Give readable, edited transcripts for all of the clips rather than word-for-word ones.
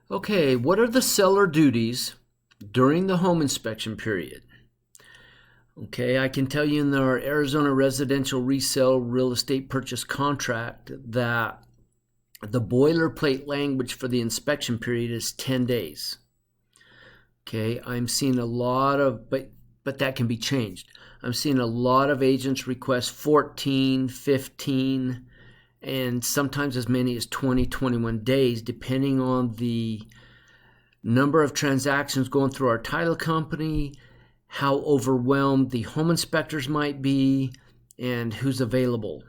Okay, what are the seller duties during the home inspection period? Okay, I can tell you in our Arizona residential resale real estate purchase contract that the boilerplate language for the inspection period is 10 days. Okay, I'm seeing a lot of, but that can be changed. I'm seeing a lot of agents request 14, 15, and sometimes as many as 20, 21 days, depending on the number of transactions going through our title company, how overwhelmed the home inspectors might be, and who's available.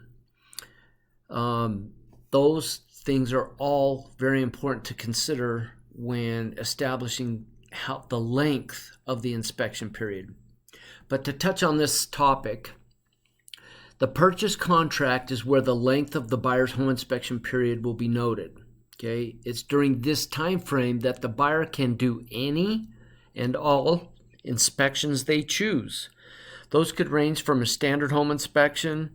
Those things are all very important to consider when establishing the length of the inspection period. But to touch on this topic, the purchase contract is where the length of the buyer's home inspection period will be noted. Okay, it's during this time frame that the buyer can do any and all inspections they choose. Those could range from a standard home inspection.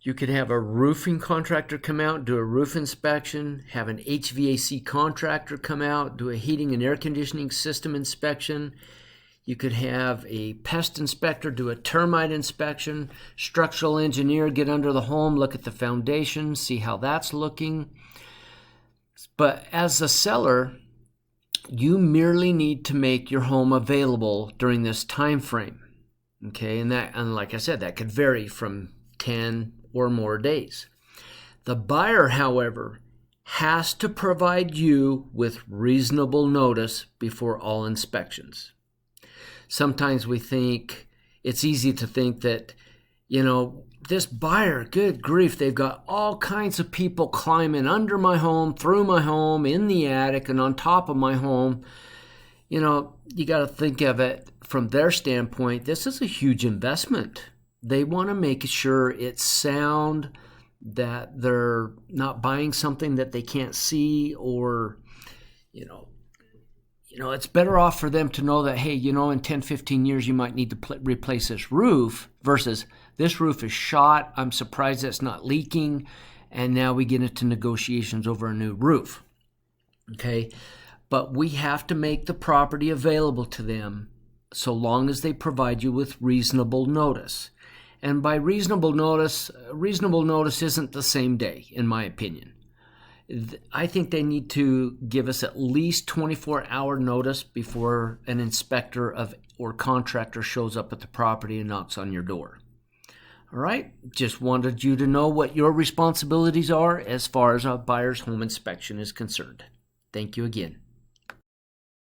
You could have a roofing contractor come out, do a roof inspection, have an HVAC contractor come out, do a heating and air conditioning system inspection. You could have a pest inspector do a termite inspection, structural engineer get under the home, look at the foundation, see how that's looking. But as a seller, you merely need to make your home available during this time frame. Okay, and like I said, that could vary from 10 or more days. The buyer, however, has to provide you with reasonable notice before all inspections. Sometimes we think, it's easy to think that, this buyer, good grief, they've got all kinds of people climbing under my home, through my home, in the attic, and on top of my home. You got to think of it from their standpoint. This is a huge investment. They want to make sure it's sound, that they're not buying something that they can't see, or, it's better off for them to know that, hey, in 10, 15 years, you might need to replace this roof versus this roof is shot. I'm surprised it's not leaking. And now we get into negotiations over a new roof. Okay. But we have to make the property available to them so long as they provide you with reasonable notice. And by reasonable notice isn't the same day, in my opinion. I think they need to give us at least 24-hour notice before an inspector or contractor shows up at the property and knocks on your door. All right, just wanted you to know what your responsibilities are as far as a buyer's home inspection is concerned. Thank you again.